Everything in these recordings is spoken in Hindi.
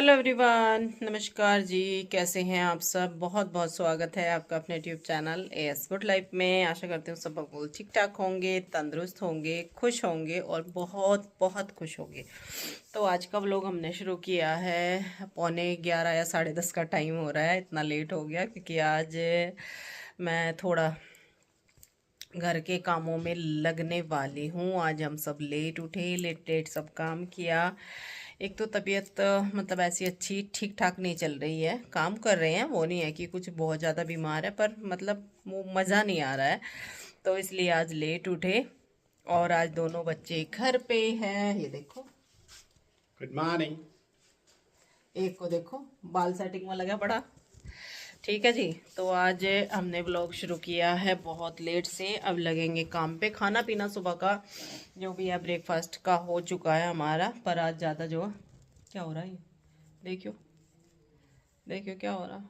हेलो एवरीवन, नमस्कार जी। कैसे हैं आप सब? बहुत बहुत स्वागत है आपका अपने YouTube channel as good life में। आशा करती हूँ सब बिल्कुल ठीक ठाक होंगे, तंदुरुस्त होंगे, खुश होंगे और बहुत बहुत खुश होंगे। तो आज का व्लॉग हमने शुरू किया है 11:15 या 10:30 का टाइम हो रहा है। इतना लेट हो गया क्योंकि आज मैं थोड़ा घर के कामों में लगने वाली हूँ। आज हम सब लेट उठे, लेट लेट सब काम किया। एक तो तबीयत मतलब ऐसी अच्छी ठीक ठाक नहीं चल रही है। काम कर रहे हैं, वो नहीं है कि कुछ बहुत ज़्यादा बीमार है, पर मतलब वो मज़ा नहीं आ रहा है। तो इसलिए आज लेट उठे और आज दोनों बच्चे घर पे हैं। ये देखो, गुड मॉर्निंग। एक को देखो बाल सेटिंग में लगा पड़ा। ठीक है जी। तो आज हमने व्लॉग शुरू किया है बहुत लेट से। अब लगेंगे काम पे। खाना पीना सुबह का जो भी है ब्रेकफास्ट का हो चुका है हमारा, पर आज ज़्यादा जो क्या हो रहा है ये देखियो, देखियो क्या हो रहा है।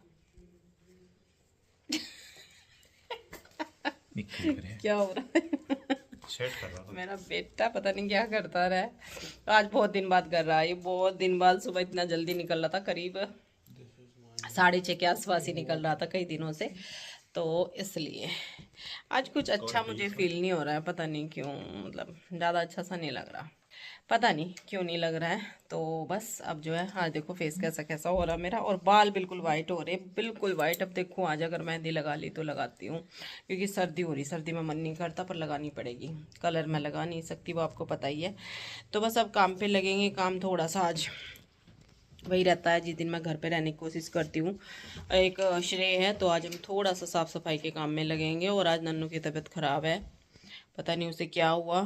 क्या हो रहा है? सेट कर रहा था। मेरा बेटा पता नहीं क्या करता रहा है। आज बहुत दिन बाद कर रहा है ये, बहुत दिन बाद। सुबह इतना जल्दी निकल रहा था, करीब 6:30 के आसपास ही निकल रहा था कई दिनों से। तो इसलिए आज कुछ अच्छा मुझे फील नहीं हो रहा है, पता नहीं क्यों। मतलब ज़्यादा अच्छा सा नहीं लग रहा, पता नहीं क्यों नहीं लग रहा है। तो बस अब जो है, हाँ देखो फेस कैसा कैसा हो रहा है मेरा, और बाल बिल्कुल वाइट हो रहे, बिल्कुल वाइट। अब देखो आज अगर मेहंदी लगा ली तो लगाती हूँ, क्योंकि सर्दी हो रही, सर्दी में मन नहीं करता, पर लगानी पड़ेगी। कलर मैं लगा नहीं सकती, वो आपको पता ही है। तो बस अब काम पे लगेंगे। काम थोड़ा सा आज वही रहता है जिस दिन मैं घर पे रहने की कोशिश करती हूँ। एक श्रेय है, तो आज हम थोड़ा सा साफ़ सफाई के काम में लगेंगे। और आज नन्नू की तबीयत ख़राब है, पता नहीं उसे क्या हुआ।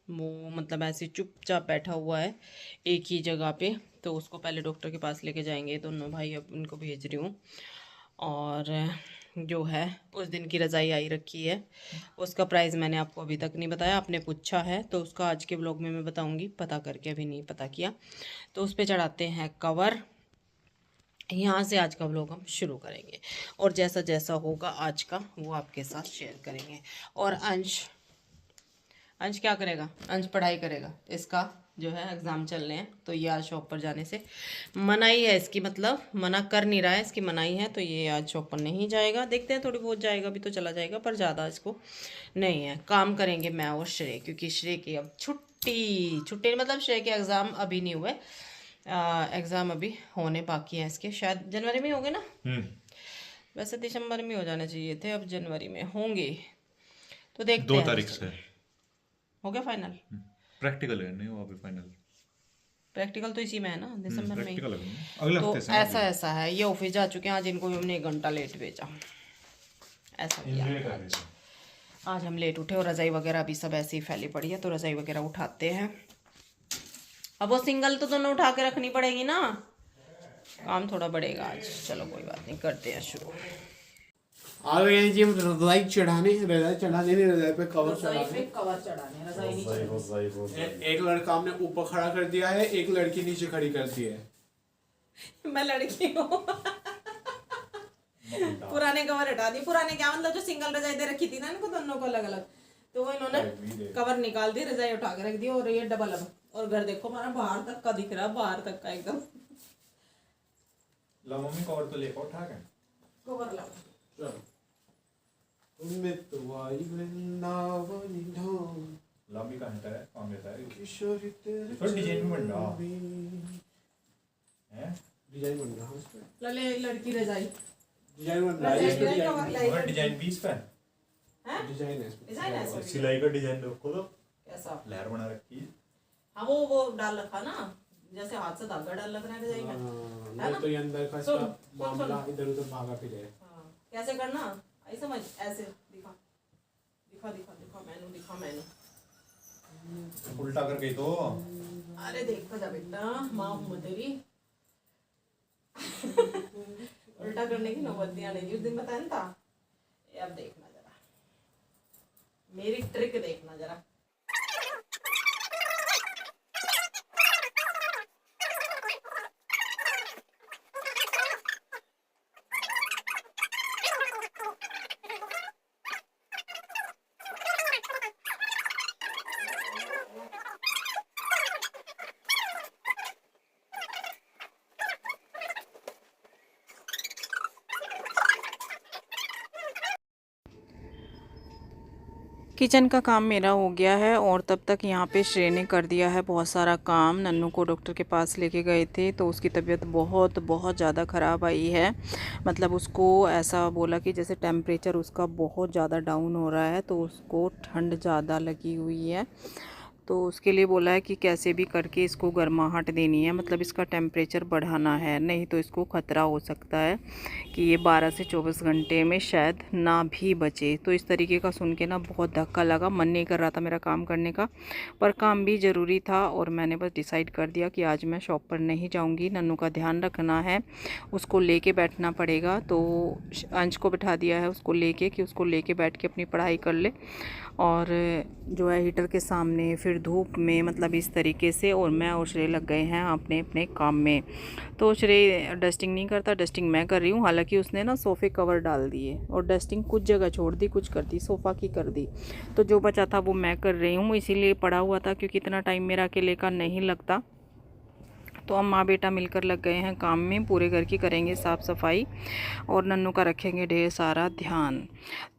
वो मतलब ऐसे चुपचाप बैठा हुआ है एक ही जगह पे। तो उसको पहले डॉक्टर के पास लेके जाएंगे दोनों भाई, अब उनको भेज रही हूँ। और जो है उस दिन की रज़ाई आई रखी है, उसका प्राइस मैंने आपको अभी तक नहीं बताया। आपने पूछा है तो उसका आज के ब्लॉग में मैं बताऊंगी, पता करके, अभी नहीं पता किया। तो उस पर चढ़ाते हैं कवर। यहाँ से आज का व्लॉग हम शुरू करेंगे, और जैसा जैसा होगा आज का वो आपके साथ शेयर करेंगे। और अंश अंश क्या करेगा? अंश पढ़ाई करेगा। इसका जो है एग्ज़ाम चल रहे हैं, तो ये आज शॉप पर जाने से मनाही है इसकी, मतलब मना कर नहीं रहा है, इसकी मनाही है। तो ये आज शॉप पर नहीं जाएगा। देखते हैं, थोड़ी बहुत जाएगा भी तो चला जाएगा, पर ज़्यादा इसको नहीं है। काम करेंगे मैं और श्रेय, क्योंकि श्रेय की अब छुट्टी छुट्टी मतलब श्रेय के एग्ज़ाम अभी नहीं हुए। एग्ज़ाम अभी होने बाकी हैं इसके, शायद जनवरी में होंगे ना। वैसे दिसंबर में हो जाने चाहिए थे, अब जनवरी में होंगे। तो देखते दो हैं। तो तारीख चलो, से हो गया फाइनल। प्रैक्टिकल है, नहीं हुआ अभी फाइनल। प्रैक्टिकल तो इसी में है ना, दिसंबर में ही। प्रैक्टिकल है अगले तो हफ्ते से ना ऐसा अभी। ऐसा है, ये ऑफिस जा चुके हैं। आज इनको भी हमने 1 घंटा लेट भेजा, ऐसा किया एंजॉय हमने कर रहे आज। थे। आज हम लेट उठे, और रज़ाई वगैरह अभी सब ऐसे ही फैली पड़ी है, तो रज़ाई वगैरह उठाते हैं। अब वो सिंगल तो दोनों उठा के रखनी पड़ेगी ना, काम थोड़ा बढ़ेगा आज। चलो कोई बात नहीं, करते हैं शुरू। आ गए हैं जी हम रजाई चढ़ाने। रजाई चढ़ाने नहीं, रजाई पे कवर रज़ाई पे चढ़ाने। कवर चढ़ाने, रज़ाई नहीं चढ़ानी। एक लड़का हमने ऊपर खड़ा कर दिया है, एक लड़की नीचे खड़ी कर दी है। मैं लड़की हूँ। पुराने कवर हटा दी। पुराने क्या मतलब, जो सिंगल रजाई दे रखी थी ना इनको दोनों को अलग अलग, तो वो इन्होंने कवर निकाल दी, रजाई उठा के रख दी, और ये डबल अब। और घर देखो हमारा बाहर तक का दिख रहा है, बाहर तक का एकदम। ला मम्मी कवर तो लेकर उठा के कवर लाओ। चलो तो आई वृंदावन धाम, लंबी कहाँ है कौन देता है किशोरी तेरे थोड़ा डिजाइन भी बन रहा है। डिजाइन बन रहा है उस पे। लले लड़की रजाई, डिजाइन बन रहा है इस पे। मगर डिजाइन 20 पे है। डिजाइन है इस पे। डिजाइन है और इसमें। सिलाई का डिजाइन देखो तो कैसा? लहर बना रखी है। हाँ वो डाल रखा ना, जैसे हाथ से धागा डाल रखा है रजाई में, है ना? नहीं तो ये अंदर का सुन, इसका सुन, मामला इधर उधर भागा फिर है। हाँ, कैसे करना आई समझ, ऐसे दिखा दिखा दिखा दिखा मैनू, दिखा मैनू। उल्टा कर गई तो अरे देखो जा बेटा, माँ हूँ तेरी। उल्टा करने की नौबत नहीं आने दी, उस दिन बताया ना था। ये अब देखना जरा, मेरी ट्रिक देखना जरा। किचन का काम मेरा हो गया है और तब तक यहाँ पे श्रेय ने कर दिया है बहुत सारा काम। नन्नू को डॉक्टर के पास लेके गए थे तो उसकी तबीयत बहुत बहुत ज़्यादा ख़राब आई है। मतलब उसको ऐसा बोला कि जैसे टेम्परेचर उसका बहुत ज़्यादा डाउन हो रहा है, तो उसको ठंड ज़्यादा लगी हुई है। तो उसके लिए बोला है कि कैसे भी करके इसको गर्माहट देनी है, मतलब इसका टेम्परेचर बढ़ाना है, नहीं तो इसको ख़तरा हो सकता है कि ये 12 से 24 घंटे में शायद ना भी बचे। तो इस तरीके का सुन के ना बहुत धक्का लगा, मन नहीं कर रहा था मेरा काम करने का, पर काम भी ज़रूरी था और मैंने बस डिसाइड कर दिया कि आज मैं शॉप पर नहीं जाऊँगी। नन्नू का ध्यान रखना है, उसको लेके बैठना पड़ेगा। तो अंश को बिठा दिया है उसको लेके कि उसको लेके बैठ के अपनी पढ़ाई कर ले, और जो है हीटर के सामने, फिर धूप में, मतलब इस तरीके से। और मैं और श्रेय लग गए हैं अपने अपने काम में। तो श्रेय डस्टिंग नहीं करता, डस्टिंग मैं कर रही हूँ। हालांकि उसने ना सोफ़े कवर डाल दिए और डस्टिंग कुछ जगह छोड़ दी, कुछ कर दी, सोफ़ा की कर दी। तो जो बचा था वो मैं कर रही हूँ, इसीलिए पड़ा हुआ था क्योंकि इतना टाइम मेरा अकेले का नहीं लगता। तो हम माँ बेटा मिलकर लग गए हैं काम में, पूरे घर की करेंगे साफ़ सफाई और नन्नू का रखेंगे ढेर सारा ध्यान।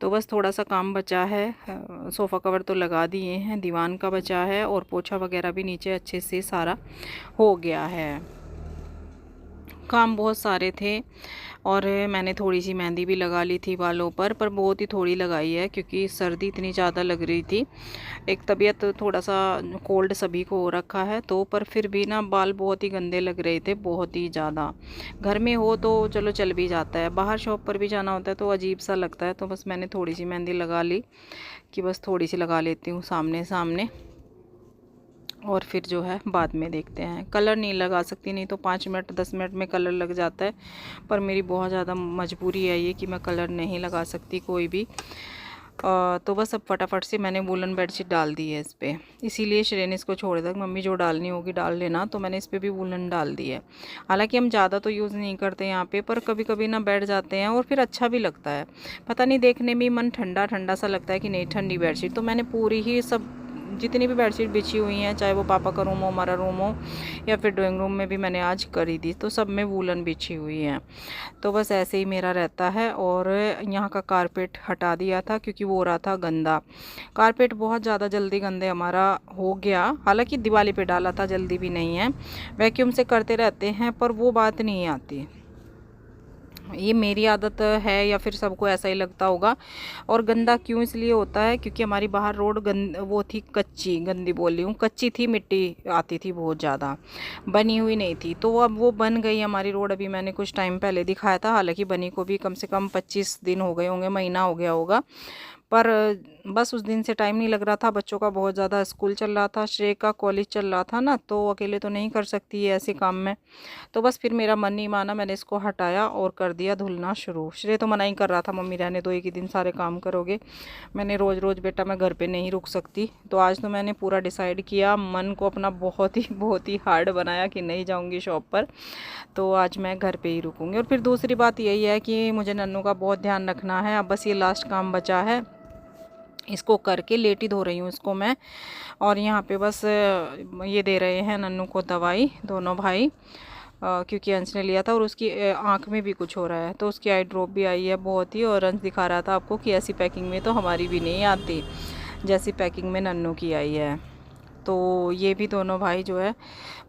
तो बस थोड़ा सा काम बचा है, सोफ़ा कवर तो लगा दिए हैं, दीवान का बचा है और पोछा वगैरह भी नीचे अच्छे से सारा हो गया है। काम बहुत सारे थे और मैंने थोड़ी सी मेहंदी भी लगा ली थी बालों पर बहुत ही थोड़ी लगाई है क्योंकि सर्दी इतनी ज़्यादा लग रही थी। एक तबीयत थोड़ा सा कोल्ड सभी को हो रखा है, तो पर फिर भी ना बाल बहुत ही गंदे लग रहे थे, बहुत ही ज़्यादा। घर में हो तो चलो चल भी जाता है, बाहर शॉप पर भी जाना होता है तो अजीब सा लगता है। तो बस मैंने थोड़ी सी मेहंदी लगा ली कि बस थोड़ी सी लगा लेती हूँ सामने सामने, और फिर जो है बाद में देखते हैं। कलर नहीं लगा सकती, नहीं तो 5 मिनट 10 मिनट में कलर लग जाता है, पर मेरी बहुत ज़्यादा मजबूरी है ये कि मैं कलर नहीं लगा सकती कोई भी। तो बस अब फटाफट से मैंने वूलन बेडशीट डाल दी है इस पर, इसीलिए श्रेय ने इसको छोड़ दिया। मम्मी जो डालनी होगी डाल लेना, तो मैंने इस पर भी वूलन डाल दी है। हालांकि हम ज़्यादा तो यूज़ नहीं करते यहाँ पे, पर कभी कभी ना बैठ जाते हैं और फिर अच्छा भी लगता है। पता नहीं, देखने में मन ठंडा ठंडा सा लगता है कि नहीं ठंडी बेडशीट। तो मैंने पूरी ही सब जितनी भी बेडशीट बिछी हुई हैं, चाहे वो पापा का रूम हो, हमारा रूम हो, या फिर ड्राइंग रूम में भी मैंने आज करी दी, तो सब में वूलन बिछी हुई हैं। तो बस ऐसे ही मेरा रहता है। और यहाँ का कारपेट हटा दिया था क्योंकि वो हो रहा था गंदा। कारपेट बहुत ज़्यादा जल्दी गंदे हमारा हो गया, हालांकि दिवाली पे डाला था, जल्दी भी नहीं है, वैक्यूम से करते रहते हैं, पर वो बात नहीं आती। ये मेरी आदत है या फिर सबको ऐसा ही लगता होगा। और गंदा क्यों इसलिए होता है क्योंकि हमारी बाहर रोड वो थी कच्ची, गंदी बोल रही हूँ, कच्ची थी, मिट्टी आती थी बहुत ज़्यादा, बनी हुई नहीं थी। तो अब वो बन गई हमारी रोड। अभी मैंने कुछ टाइम पहले दिखाया था, हालांकि बनी को भी कम से कम 25 दिन हो गए होंगे, महीना हो गया होगा, पर बस उस दिन से टाइम नहीं लग रहा था। बच्चों का बहुत ज़्यादा स्कूल चल रहा था, श्रेय का कॉलेज चल रहा था ना, तो अकेले तो नहीं कर सकती है ऐसे काम में। तो बस फिर मेरा मन नहीं माना, मैंने इसको हटाया और कर दिया धुलना शुरू। श्रेय तो मना ही कर रहा था, मम्मी रहने दो, एक ही दिन सारे काम करोगे। मैंने रोज़ रोज़ बेटा मैं घर पे नहीं रुक सकती। तो आज तो मैंने पूरा डिसाइड किया, मन को अपना बहुत ही हार्ड बनाया कि नहीं जाऊँगी शॉप पर, तो आज मैं घर पे ही रुकूँगी। और फिर दूसरी बात यही है कि मुझे नन्नू का बहुत ध्यान रखना है। अब बस ये लास्ट काम बचा है, इसको करके लेटी धो रही हूँ इसको मैं। और यहाँ पे बस ये दे रहे हैं नन्नू को दवाई, दोनों भाई, क्योंकि अंश ने लिया था और उसकी आँख में भी कुछ हो रहा है, तो उसकी आई ड्रॉप भी आई है बहुत ही। और अंश दिखा रहा था आपको कि ऐसी पैकिंग में तो हमारी भी नहीं आती जैसी पैकिंग में नन्नू की आई है। तो ये भी दोनों भाई जो है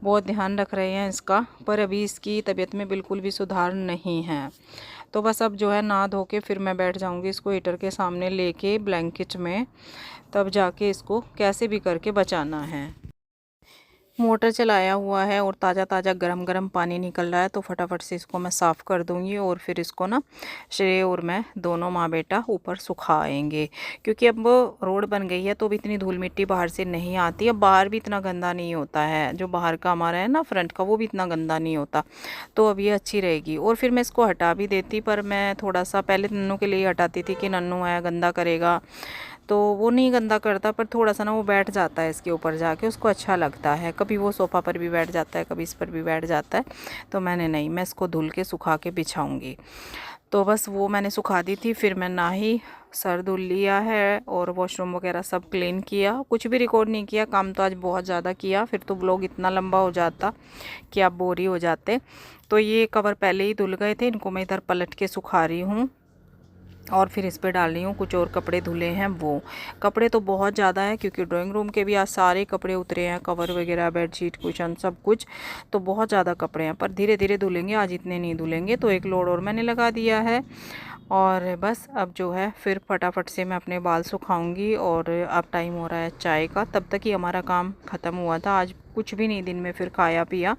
बहुत ध्यान रख रहे हैं इसका, पर अभी इसकी तबीयत में बिल्कुल भी सुधार नहीं है। तो बस अब जो है नहा धो के फिर मैं बैठ जाऊंगी इसको हीटर के सामने लेके ब्लैंकेट में, तब जाके इसको कैसे भी करके बचाना है। मोटर चलाया हुआ है और ताज़ा ताज़ा गरम गरम पानी निकल रहा है, तो फटाफट से इसको मैं साफ़ कर दूंगी और फिर इसको ना श्रेय और मैं दोनों माँ बेटा ऊपर सुखाएंगे। क्योंकि अब रोड बन गई है तो भी इतनी धूल मिट्टी बाहर से नहीं आती, अब बाहर भी इतना गंदा नहीं होता है, जो बाहर का हमारा है ना फ्रंट का, वो भी इतना गंदा नहीं होता, तो अब ये अच्छी रहेगी। और फिर मैं इसको हटा भी देती, पर मैं थोड़ा सा पहले नन्नू के लिए हटाती थी कि नन्नू है गंदा करेगा, तो वो नहीं गंदा करता, पर थोड़ा सा ना वो बैठ जाता है इसके ऊपर जाके, उसको अच्छा लगता है। कभी वो सोफ़ा पर भी बैठ जाता है, कभी इस पर भी बैठ जाता है। तो मैंने नहीं, मैं इसको धुल के सुखा के बिछाऊंगी। तो बस वो मैंने सुखा दी थी, फिर मैं नहाई, सर धुल लिया है और वॉशरूम वगैरह सब क्लीन किया। कुछ भी रिकॉर्ड नहीं किया, काम तो आज बहुत ज़्यादा किया, फिर तो ब्लॉग इतना लंबा हो जाता कि आप बोर ही हो जाते। तो ये कवर पहले ही धुल गए थे, इनको मैं इधर पलट के सुखा रही हूँ। और फिर इस पे डाल रही हूँ कुछ और कपड़े धुले हैं वो। कपड़े तो बहुत ज़्यादा है क्योंकि ड्राइंग रूम के भी आज सारे कपड़े उतरे हैं, कवर वगैरह, बेडशीट, कुशन, सब कुछ। तो बहुत ज़्यादा कपड़े हैं, पर धीरे धीरे धुलेंगे, आज इतने नहीं धुलेंगे। तो एक लोड और मैंने लगा दिया है। और बस अब जो है फिर फटाफट से मैं अपने बाल सुखाऊंगी। और अब टाइम हो रहा है चाय का, तब तक ही हमारा काम ख़त्म हुआ था। आज कुछ भी नहीं दिन में फिर खाया पिया,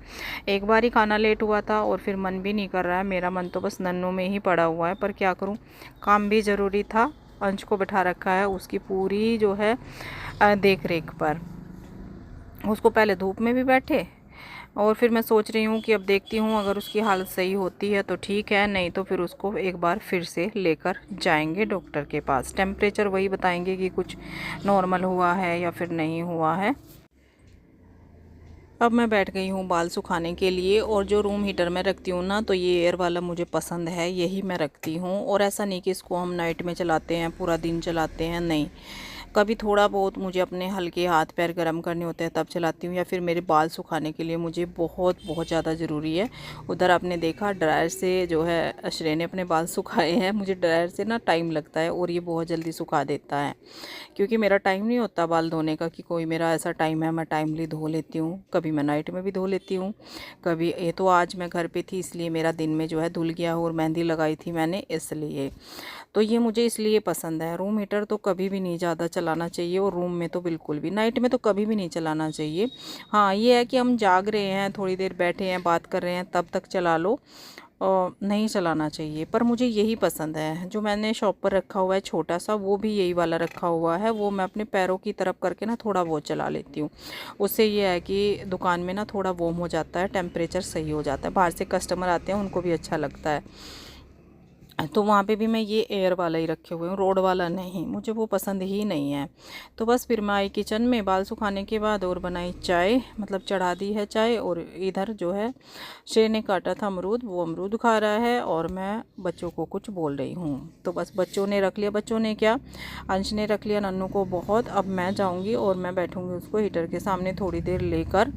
एक बार ही खाना लेट हुआ था और फिर मन भी नहीं कर रहा है। मेरा मन तो बस नन्नू में ही पड़ा हुआ है, पर क्या करूं, काम भी ज़रूरी था। अंश को बिठा रखा है उसकी पूरी जो है देख रेख पर। उसको पहले धूप में भी बैठे, और फिर मैं सोच रही हूँ कि अब देखती हूँ अगर उसकी हालत सही होती है तो ठीक है, नहीं तो फिर उसको एक बार फिर से लेकर जाएंगे डॉक्टर के पास। टेम्परेचर वही बताएंगे कि कुछ नॉर्मल हुआ है या फिर नहीं हुआ है। अब मैं बैठ गई हूँ बाल सुखाने के लिए। और जो रूम हीटर मैं रखती हूँ ना, तो ये एयर वाला मुझे पसंद है, यही मैं रखती हूँ। और ऐसा नहीं कि इसको हम नाइट में चलाते हैं, पूरा दिन चलाते हैं, नहीं। कभी थोड़ा बहुत मुझे अपने हल्के हाथ पैर गर्म करने होते हैं तब चलाती हूँ, या फिर मेरे बाल सुखाने के लिए मुझे बहुत ज़्यादा ज़रूरी है। उधर आपने देखा ड्रायर से जो है श्रेय ने अपने बाल सुखाए हैं। मुझे ड्रायर से ना टाइम लगता है और ये बहुत जल्दी सुखा देता है, क्योंकि मेरा टाइम नहीं होता बाल धोने का कि कोई मेरा ऐसा टाइम है मैं टाइमली धो लेती हूँ। कभी मैं नाइट में भी धो लेती हूँ, कभी ये तो आज मैं घर पे थी इसलिए मेरा दिन में जो है धुल गया, और मेहंदी लगाई थी मैंने इसलिए। तो ये मुझे इसलिए पसंद है। रूम हीटर तो कभी भी नहीं ज़्यादा चलाना चाहिए, और रूम में तो बिल्कुल भी, नाइट में तो कभी भी नहीं चलाना चाहिए। हाँ ये है कि हम जाग रहे हैं, थोड़ी देर बैठे हैं, बात कर रहे हैं, तब तक चला लो, और नहीं चलाना चाहिए। पर मुझे यही पसंद है। जो मैंने शॉप पर रखा हुआ है छोटा सा, वो भी यही वाला रखा हुआ है। वो मैं अपने पैरों की तरफ करके ना थोड़ा वो चला लेती हूँ। उससे ये है कि दुकान में ना थोड़ा वार्म हो जाता है, टेम्परेचर सही हो जाता है, बाहर से कस्टमर आते हैं उनको भी अच्छा लगता है। तो वहाँ पे भी मैं ये एयर वाला ही रखे हुए हूँ, रोड वाला नहीं, मुझे वो पसंद ही नहीं है। तो बस फिर मैं आई किचन में बाल सुखाने के बाद और बनाई चाय, मतलब चढ़ा दी है चाय। और इधर जो है श्रेय ने काटा था अमरूद, वो अमरूद खा रहा है और मैं बच्चों को कुछ बोल रही हूँ। तो बस बच्चों ने रख लिया, बच्चों ने क्या, अंश ने रख लिया नन्नू को बहुत। अब मैं जाऊँगी और मैं बैठूँगी उसको हीटर के सामने थोड़ी देर लेकर,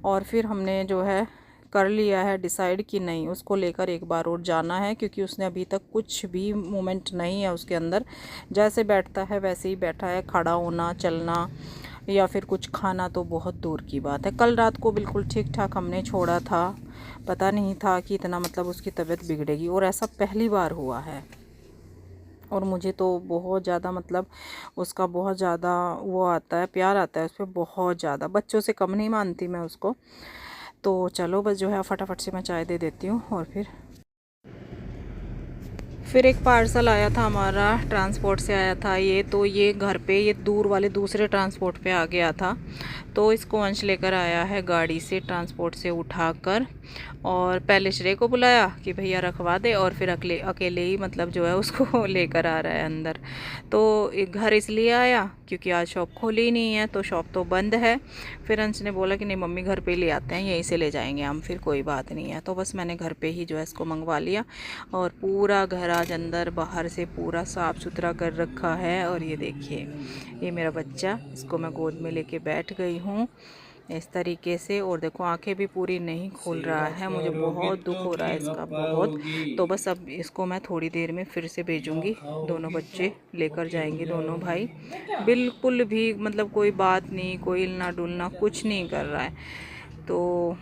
और फिर हमने जो है कर लिया है डिसाइड कि नहीं, उसको लेकर एक बार और जाना है, क्योंकि उसने अभी तक कुछ भी मूवमेंट नहीं है उसके अंदर। जैसे बैठता है वैसे ही बैठा है, खड़ा होना, चलना या फिर कुछ खाना तो बहुत दूर की बात है। कल रात को बिल्कुल ठीक ठाक हमने छोड़ा था, पता नहीं था कि इतना मतलब उसकी तबीयत बिगड़ेगी, और ऐसा पहली बार हुआ है। और मुझे तो बहुत ज़्यादा मतलब उसका बहुत ज़्यादा वो आता है, प्यार आता है उस पर बहुत ज़्यादा, बच्चों से कम नहीं मानती मैं उसको। तो चलो बस जो है फटाफट से मैं चाय दे देती हूँ। और फिर एक पार्सल आया था हमारा, ट्रांसपोर्ट से आया था ये। तो ये घर पे, ये दूर वाले दूसरे ट्रांसपोर्ट पे आ गया था। तो इसको अंश लेकर आया है गाड़ी से, ट्रांसपोर्ट से उठाकर। और पहले श्रेय को बुलाया कि भैया रखवा दे, और फिर अकेले ही मतलब जो है उसको लेकर आ रहा है अंदर। तो घर इसलिए आया क्योंकि आज शॉप खोली ही नहीं है, तो शॉप तो बंद है। फिर अंश ने बोला कि नहीं मम्मी घर पे ले आते हैं, यहीं से ले जाएंगे हम, फिर कोई बात नहीं है। तो बस मैंने घर पे ही जो है इसको मंगवा लिया, और पूरा घर आज अंदर बाहर से पूरा साफ़ सुथरा कर रखा है। और ये देखिए ये मेरा बच्चा, इसको मैं गोद में लेके बैठ गई हूँ इस तरीके से। और देखो आंखें भी पूरी नहीं खोल रहा है, मुझे बहुत दुख हो रहा है इसका, बहुत। तो बस अब इसको मैं थोड़ी देर में फिर से भेजूंगी, दोनों बच्चे लेकर जाएंगे, दोनों भाई। बिल्कुल भी मतलब कोई बात नहीं, कोई हिलना डुलना कुछ नहीं कर रहा है। तो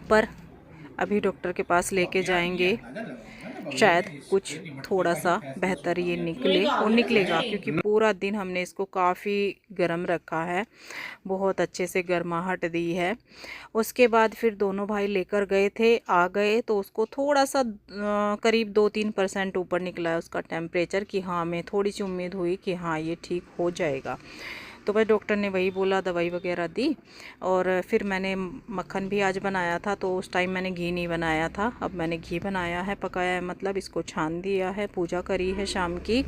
पर अभी डॉक्टर के पास लेके जाएंगे, शायद कुछ थोड़ा सा बेहतर ये निकले, और निकलेगा, क्योंकि पूरा दिन हमने इसको काफ़ी गर्म रखा है, बहुत अच्छे से गर्माहट दी है। उसके बाद फिर दोनों भाई लेकर गए थे, आ गए तो उसको थोड़ा सा करीब 2-3% ऊपर निकला है उसका टेम्परेचर, कि हाँ हमें थोड़ी सी उम्मीद हुई कि हाँ ये ठीक हो जाएगा। तो बस डॉक्टर ने वही बोला, दवाई वगैरह दी। और फिर मैंने मक्खन भी आज बनाया था, तो उस टाइम मैंने घी नहीं बनाया था, अब मैंने घी बनाया है, पकाया है, मतलब इसको छान दिया है, पूजा करी है शाम की।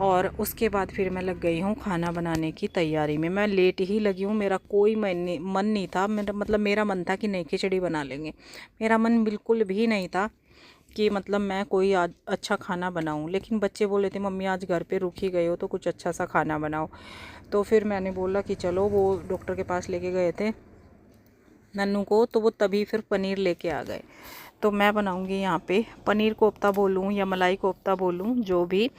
और उसके बाद फिर मैं लग गई हूँ खाना बनाने की तैयारी में। मैं लेट ही लगी हूँ, मेरा कोई मन नहीं था, मेरा मन था कि नहीं खिचड़ी बना लेंगे, मेरा मन बिल्कुल भी नहीं था कि मतलब मैं कोई आज अच्छा खाना बनाऊं। लेकिन बच्चे बोले थे मम्मी आज घर पे रुक ही गए हो तो कुछ अच्छा सा खाना बनाओ। तो फिर मैंने बोला कि चलो, वो डॉक्टर के पास लेके गए थे नन्नू को, तो वो तभी फिर पनीर लेके आ गए। तो मैं बनाऊंगी यहाँ पे पनीर कोफ्ता बोलूँ या मलाई कोफ्ता बोलूँ, जो भी,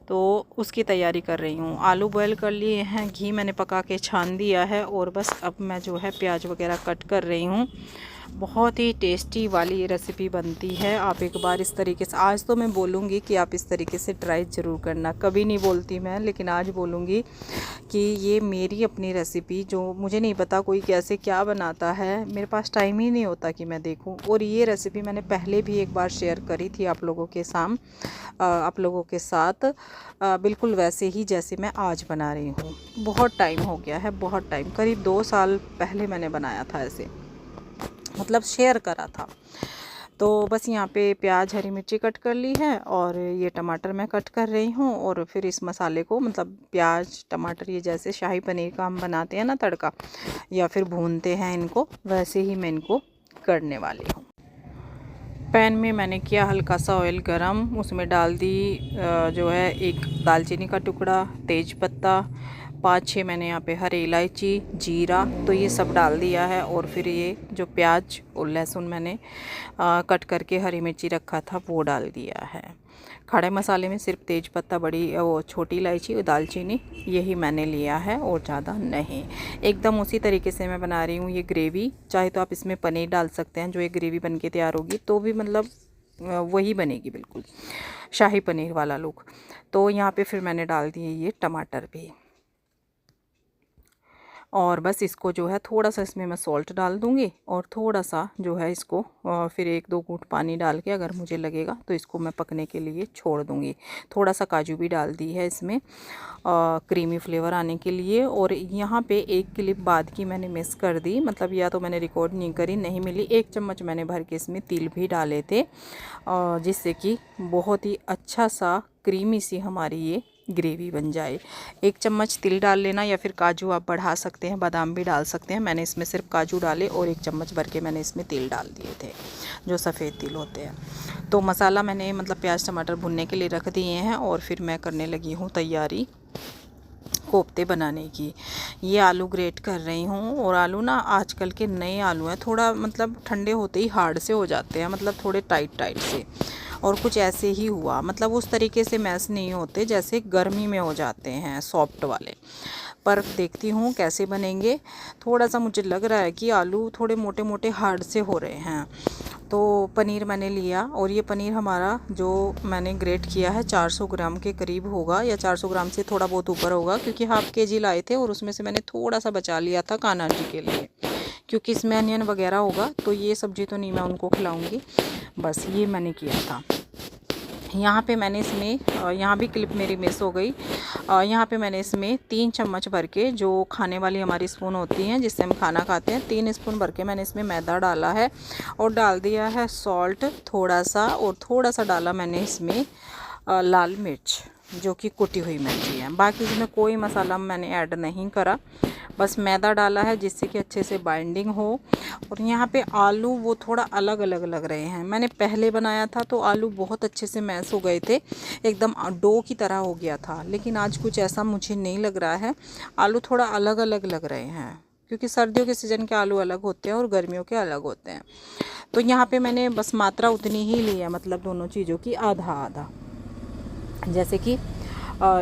तो उसकी तैयारी कर रही हूँ। आलू बॉयल कर लिए हैं, घी मैंने पका के छान दिया है और बस अब मैं जो है प्याज वगैरह कट कर रही हूँ। बहुत ही टेस्टी वाली ये रेसिपी बनती है। आप एक बार इस तरीके से, आज तो मैं बोलूँगी कि आप इस तरीके से ट्राई ज़रूर करना। कभी नहीं बोलती मैं, लेकिन आज बोलूँगी कि ये मेरी अपनी रेसिपी, जो मुझे नहीं पता कोई कैसे क्या बनाता है, मेरे पास टाइम ही नहीं होता कि मैं देखूं। और ये रेसिपी मैंने पहले भी एक बार शेयर करी थी आप लोगों के साथ, बिल्कुल वैसे ही जैसे मैं आज बना रही हूँ। बहुत टाइम हो गया है, बहुत टाइम, करीब 2 साल पहले मैंने बनाया था ऐसे, मतलब शेयर करा था। तो बस यहाँ पे प्याज हरी मिर्ची कट कर ली है और ये टमाटर मैं कट कर रही हूँ। और फिर इस मसाले को, मतलब प्याज टमाटर, ये जैसे शाही पनीर का हम बनाते हैं ना तड़का, या फिर भूनते हैं इनको, वैसे ही मैं इनको करने वाली हूँ। पैन में मैंने किया हल्का सा ऑयल गरम, उसमें डाल दी जो है एक दालचीनी का टुकड़ा, तेज पत्ता, 5-6 मैंने यहाँ पे हरी इलायची, जीरा, तो ये सब डाल दिया है। और फिर ये जो प्याज और लहसुन मैंने कट करके हरी मिर्ची रखा था वो डाल दिया है। खड़े मसाले में सिर्फ तेज पत्ता, छोटी इलायची और दालचीनी, यही मैंने लिया है और ज़्यादा नहीं। एकदम उसी तरीके से मैं बना रही हूँ ये ग्रेवी। चाहे तो आप इसमें पनीर डाल सकते हैं, जो ये ग्रेवी बन के तैयार होगी तो भी मतलब वही बनेगी, बिल्कुल शाही पनीर वाला लुक। तो यहाँ पे फिर मैंने डाल दिए ये टमाटर भी, और बस इसको जो है थोड़ा सा इसमें मैं सॉल्ट डाल दूँगी और थोड़ा सा जो है इसको फिर 1-2 घूंट पानी डाल के, अगर मुझे लगेगा तो इसको मैं पकने के लिए छोड़ दूँगी। थोड़ा सा काजू भी डाल दी है इसमें क्रीमी फ्लेवर आने के लिए। और यहाँ पे एक क्लिप बाद की मैंने मिस कर दी, मतलब या तो मैंने रिकॉर्ड नहीं करी, नहीं मिली। 1 चम्मच मैंने भर के इसमें तिल भी डाले थे, जिससे कि बहुत ही अच्छा सा क्रीमी सी हमारी ये ग्रेवी बन जाए। 1 चम्मच तिल डाल लेना, या फिर काजू आप बढ़ा सकते हैं, बादाम भी डाल सकते हैं। मैंने इसमें सिर्फ काजू डाले और 1 चम्मच भर के मैंने इसमें तिल डाल दिए थे, जो सफ़ेद तिल होते हैं। तो मसाला मैंने मतलब प्याज टमाटर भुनने के लिए रख दिए हैं और फिर मैं करने लगी हूँ तैयारी कोफ्ते बनाने की। ये आलू ग्रेट कर रही हूँ, और आलू ना आजकल के नए आलू हैं, थोड़ा मतलब ठंडे होते ही हार्ड से हो जाते हैं, मतलब थोड़े टाइट से, और कुछ ऐसे ही हुआ, मतलब उस तरीके से मैश नहीं होते जैसे गर्मी में हो जाते हैं सॉफ्ट वाले। पर देखती हूँ कैसे बनेंगे। थोड़ा सा मुझे लग रहा है कि आलू थोड़े मोटे मोटे हार्ड से हो रहे हैं। तो पनीर मैंने लिया, और ये पनीर हमारा जो मैंने ग्रेट किया है 400 ग्राम के करीब होगा, या 400 ग्राम से थोड़ा बहुत ऊपर होगा, क्योंकि ½ kg लाए थे और उसमें से मैंने थोड़ा सा बचा लिया था कान्हा जी के लिए, क्योंकि इसमें अनियन वगैरह होगा, तो ये सब्ज़ी तो नहीं मैं उनको खिलाऊंगी। बस ये मैंने किया था। यहाँ पे मैंने इसमें, यहाँ भी क्लिप मेरी मिस हो गई, यहाँ पे मैंने इसमें 3 चम्मच भर के, जो खाने वाली हमारी स्पून होती हैं जिससे हम खाना खाते हैं, 3 स्पून भर के मैंने इसमें मैदा डाला है, और डाल दिया है सॉल्ट थोड़ा सा, और थोड़ा सा डाला मैंने इसमें लाल मिर्च, जो कि कुटी हुई मिर्ची है। बाकी इसमें कोई मसाला मैंने ऐड नहीं करा, बस मैदा डाला है जिससे कि अच्छे से बाइंडिंग हो। और यहाँ पे आलू वो थोड़ा अलग अलग लग रहे हैं। मैंने पहले बनाया था तो आलू बहुत अच्छे से मैश हो गए थे, एकदम डो की तरह हो गया था, लेकिन आज कुछ ऐसा मुझे नहीं लग रहा है। आलू थोड़ा अलग अलग लग रहे हैं, क्योंकि सर्दियों के सीज़न के आलू अलग होते हैं और गर्मियों के अलग होते हैं। तो यहाँ पे मैंने बस मात्रा उतनी ही ली है, मतलब दोनों चीज़ों की आधा आधा, जैसे कि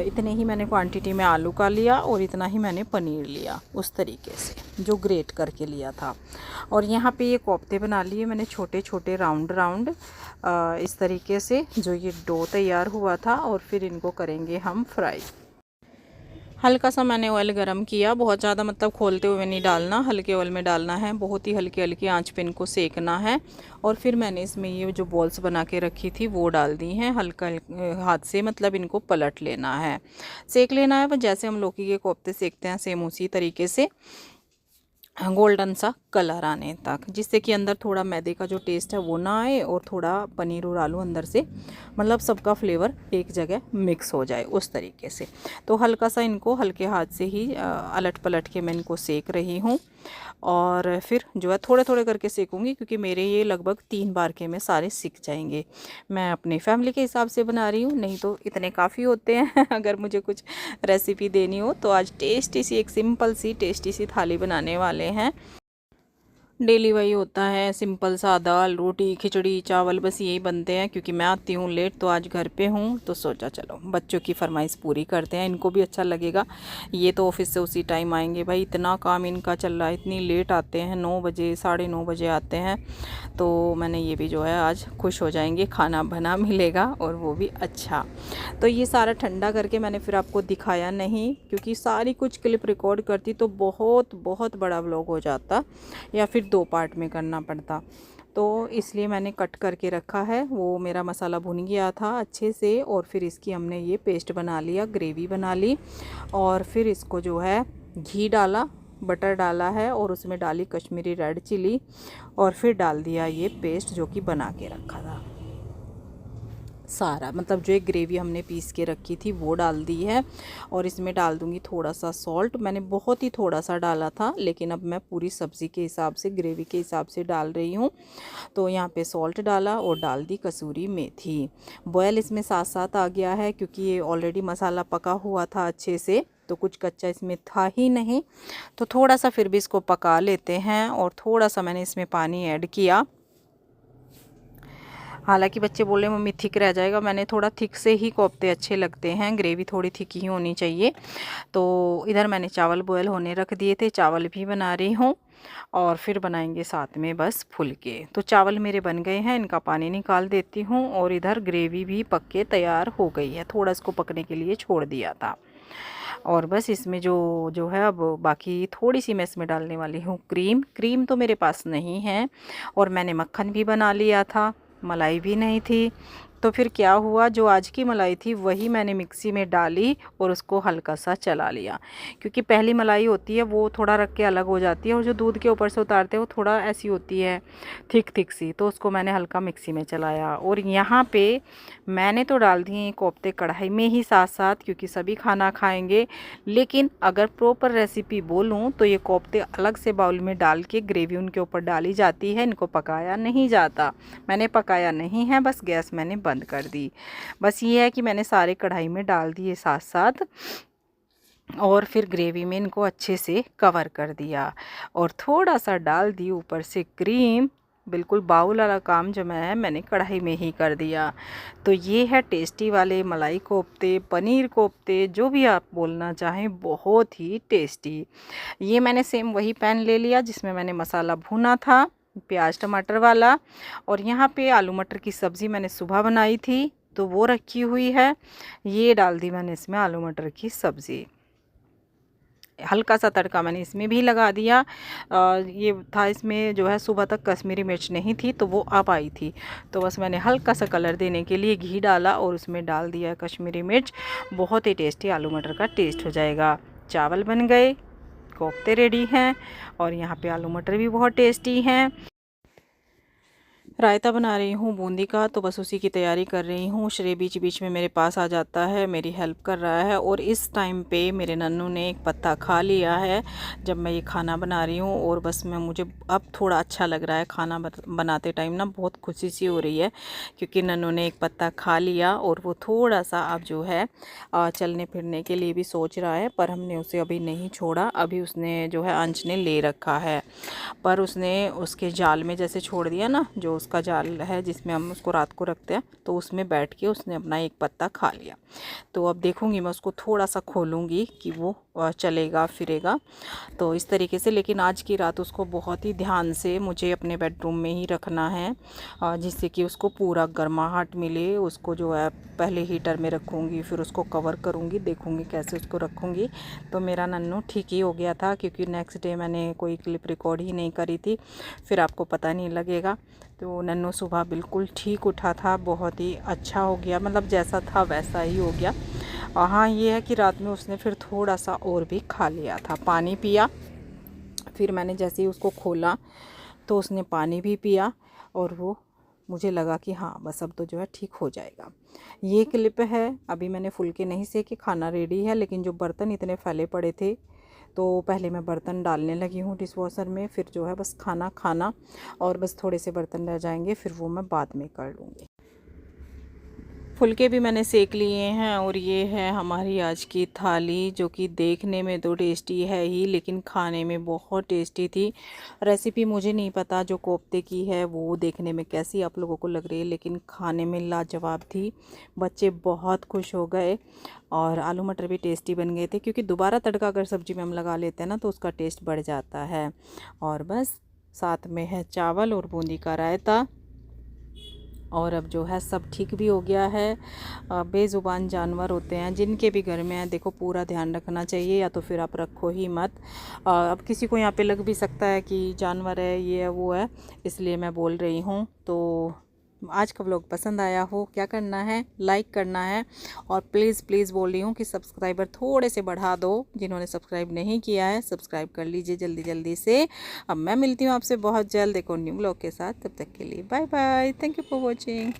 इतने ही मैंने क्वांटिटी में आलू का लिया और इतना ही मैंने पनीर लिया, उस तरीके से जो ग्रेट करके लिया था। और यहाँ पे ये कोफ्ते बना लिए मैंने छोटे छोटे राउंड इस तरीके से, जो ये डो तैयार हुआ था, और फिर इनको करेंगे हम फ्राई। हल्का सा मैंने ऑयल गरम किया, बहुत ज़्यादा मतलब खोलते हुए नहीं डालना, हल्के ऑयल में डालना है, बहुत ही हल्की हल्की आंच पे इनको सेकना है। और फिर मैंने इसमें ये जो बॉल्स बना के रखी थी वो डाल दी हैं, हल्का हाथ से मतलब इनको पलट लेना है, सेक लेना है, जैसे हम लौकी के कोफ्ते सेकते हैं सेम उसी तरीके से, गोल्डन सा कलर आने तक, जिससे कि अंदर थोड़ा मैदे का जो टेस्ट है वो ना आए, और थोड़ा पनीर और आलू अंदर से मतलब सबका फ्लेवर एक जगह मिक्स हो जाए, उस तरीके से। तो हल्का सा इनको हल्के हाथ से ही अलट पलट के मैं इनको सेक रही हूँ, और फिर जो है थोड़े थोड़े करके सेकूँगी, क्योंकि मेरे ये लगभग 3 बार के में सारे सीख जाएंगे। मैं अपनी फैमिली के हिसाब से बना रही हूँ, नहीं तो इतने काफ़ी होते हैं अगर मुझे कुछ रेसिपी देनी हो। तो आज टेस्टी सी, एक सिंपल सी टेस्टी सी थाली बनाने वाले हैं, डेली वही होता है, सिंपल सा दाल रोटी खिचड़ी चावल बस यही बनते हैं। क्योंकि मैं आती हूँ लेट तो आज घर पे हूँ तो सोचा चलो बच्चों की फरमाइश पूरी करते हैं, इनको भी अच्छा लगेगा। ये तो ऑफिस से उसी टाइम आएंगे, भाई इतना काम इनका चल रहा है, इतनी लेट आते हैं, 9 बजे 9:30 बजे आते हैं। तो मैंने ये भी जो है आज खुश हो जाएंगे, खाना बना मिलेगा और वो भी अच्छा। तो ये सारा ठंडा करके मैंने फिर आपको दिखाया नहीं, क्योंकि सारी कुछ क्लिप रिकॉर्ड करती तो बहुत बहुत बड़ा व्लॉग हो जाता या फिर 2 पार्ट में करना पड़ता। तो इसलिए मैंने कट करके रखा है। वो मेरा मसाला भुन गया था अच्छे से और फिर इसकी हमने ये पेस्ट बना लिया, ग्रेवी बना ली। और फिर इसको जो है घी डाला, बटर डाला है और उसमें डाली कश्मीरी रेड चिली और फिर डाल दिया ये पेस्ट जो कि बना के रखा था सारा, मतलब जो एक ग्रेवी हमने पीस के रखी थी वो डाल दी है। और इसमें डाल दूंगी थोड़ा सा सॉल्ट, मैंने बहुत ही थोड़ा सा डाला था लेकिन अब मैं पूरी सब्ज़ी के हिसाब से ग्रेवी के हिसाब से डाल रही हूँ। तो यहाँ पे सॉल्ट डाला और डाल दी कसूरी मेथी। बॉयल इसमें साथ साथ आ गया है क्योंकि ये ऑलरेडी मसाला पका हुआ था अच्छे से, तो कुछ कच्चा इसमें था ही नहीं। तो थोड़ा सा फिर भी इसको पका लेते हैं और थोड़ा सा मैंने इसमें पानी ऐड किया। हालांकि बच्चे बोल रहे हैं मम्मी थिक रह जाएगा, मैंने थोड़ा थिक से ही कोफ्ते अच्छे लगते हैं, ग्रेवी थोड़ी थिक ही होनी चाहिए। तो इधर मैंने चावल बॉयल होने रख दिए थे, चावल भी बना रही हूँ और फिर बनाएंगे साथ में बस फुलके। तो चावल मेरे बन गए हैं, इनका पानी निकाल देती हूँ और इधर ग्रेवी भी पक के तैयार हो गई है, थोड़ा इसको पकने के लिए छोड़ दिया था। और बस इसमें जो है अब बाकी थोड़ी सी मैं इसमें डालने वाली हूँ क्रीम तो मेरे पास नहीं है और मैंने मक्खन भी बना लिया था, मलाई भी नहीं थी। तो फिर क्या हुआ, जो आज की मलाई थी वही मैंने मिक्सी में डाली और उसको हल्का सा चला लिया, क्योंकि पहली मलाई होती है वो थोड़ा रख के अलग हो जाती है और जो दूध के ऊपर से उतारते हैं वो थोड़ा ऐसी होती है थिक सी। तो उसको मैंने हल्का मिक्सी में चलाया और यहाँ पे मैंने तो डाल दिए कोफ्ते कढ़ाई में ही साथ साथ, क्योंकि सभी खाना खाएंगे। लेकिन अगर प्रॉपर रेसिपी बोलूँ तो ये कोफ्ते अलग से बाउल में डाल के ग्रेवी उनके ऊपर डाली जाती है, इनको पकाया नहीं जाता। मैंने पकाया नहीं है, बस गैस मैंने बंद कर दी। बस ये है कि मैंने सारे कढ़ाई में डाल दिए साथ साथ और फिर ग्रेवी में इनको अच्छे से कवर कर दिया और थोड़ा सा डाल दी ऊपर से क्रीम। बिल्कुल बाउल वाला काम जो मैंने कढ़ाई में ही कर दिया। तो ये है टेस्टी वाले मलाई कोफ्ते, पनीर कोफ्ते, जो भी आप बोलना चाहें, बहुत ही टेस्टी। ये मैंने सेम वही पैन ले लिया जिसमें मैंने मसाला भुना था, प्याज टमाटर वाला। और यहाँ पे आलू मटर की सब्ज़ी मैंने सुबह बनाई थी तो वो रखी हुई है, ये डाल दी मैंने इसमें आलू मटर की सब्ज़ी। हल्का सा तड़का मैंने इसमें भी लगा दिया। ये था इसमें जो है सुबह तक कश्मीरी मिर्च नहीं थी तो वो अब आई थी, तो बस मैंने हल्का सा कलर देने के लिए घी डाला और उसमें डाल दिया कश्मीरी मिर्च। बहुत ही टेस्टी आलू मटर का टेस्ट हो जाएगा। चावल बन गए, कोफ्ते रेडी हैं और यहाँ पे आलू मटर भी बहुत टेस्टी हैं। रायता बना रही हूँ बूंदी का, तो बस उसी की तैयारी कर रही हूँ। श्रेय बीच बीच में मेरे पास आ जाता है, मेरी हेल्प कर रहा है और इस टाइम पे मेरे नन्नू ने एक पत्ता खा लिया है जब मैं ये खाना बना रही हूँ। और बस मुझे अब थोड़ा अच्छा लग रहा है खाना बनाते टाइम ना, बहुत खुशी सी हो रही है क्योंकि नन्नू ने एक पत्ता खा लिया और वो थोड़ा सा अब जो है चलने फिरने के लिए भी सोच रहा है, पर हमने उसे अभी नहीं छोड़ा। अभी उसने जो है अंश ने ले रखा है, पर उसने उसके जाल में जैसे छोड़ दिया ना, जो उसका जाल है जिसमें हम उसको रात को रखते हैं, तो उसमें बैठ के उसने अपना एक पत्ता खा लिया। तो अब देखूंगी मैं उसको थोड़ा सा खोलूंगी कि वो चलेगा फिरेगा, तो इस तरीके से। लेकिन आज की रात उसको बहुत ही ध्यान से मुझे अपने बेडरूम में ही रखना है जिससे कि उसको पूरा गर्माहट मिले। उसको जो है पहले हीटर में रखूँगी, फिर उसको कवर करूँगी, देखूँगी कैसे उसको रखूँगी। तो मेरा नन्नू ठीक ही हो गया था क्योंकि नेक्स्ट डे मैंने कोई क्लिप रिकॉर्ड ही नहीं करी थी, फिर आपको पता नहीं लगेगा। तो नन्नू सुबह बिल्कुल ठीक उठा था, बहुत ही अच्छा हो गया, मतलब जैसा था वैसा ही हो गया। हाँ, ये है कि रात में उसने फिर थोड़ा सा और भी खा लिया था, पानी पिया। फिर मैंने जैसे ही उसको खोला तो उसने पानी भी पिया और वो मुझे लगा कि हाँ बस अब तो जो है ठीक हो जाएगा। ये क्लिप है, अभी मैंने फुलके नहीं सेके, खाना रेडी है। लेकिन जो बर्तन इतने फैले पड़े थे तो पहले मैं बर्तन डालने लगी हूँ डिशवॉशर में, फिर जो है बस खाना और बस थोड़े से बर्तन रह जाएंगे, फिर वो मैं बाद में कर लूँगी। फुलके भी मैंने सेक लिए हैं और ये है हमारी आज की थाली, जो कि देखने में तो टेस्टी है ही लेकिन खाने में बहुत टेस्टी थी। रेसिपी मुझे नहीं पता जो कोफ्ते की है वो देखने में कैसी आप लोगों को लग रही है, लेकिन खाने में लाजवाब थी। बच्चे बहुत खुश हो गए और आलू मटर भी टेस्टी बन गए थे, क्योंकि दोबारा तड़का अगर सब्ज़ी में हम लगा लेते हैं ना तो उसका टेस्ट बढ़ जाता है। और बस साथ में है चावल और बूंदी का रायता। और अब जो है सब ठीक भी हो गया है। बेज़ुबान जानवर होते हैं जिनके भी घर में है, देखो पूरा ध्यान रखना चाहिए, या तो फिर आप रखो ही मत। अब किसी को यहाँ पे लग भी सकता है कि जानवर है, ये है वो है, इसलिए मैं बोल रही हूँ। तो आज का व्लॉग पसंद आया हो, क्या करना है, लाइक करना है, और प्लीज़ प्लीज़ बोल रही हूँ कि सब्सक्राइबर थोड़े से बढ़ा दो। जिन्होंने सब्सक्राइब नहीं किया है सब्सक्राइब कर लीजिए जल्दी जल्दी से। अब मैं मिलती हूँ आपसे बहुत जल्द एक और न्यू व्लॉग के साथ। तब तक के लिए bye bye, thank you for watching.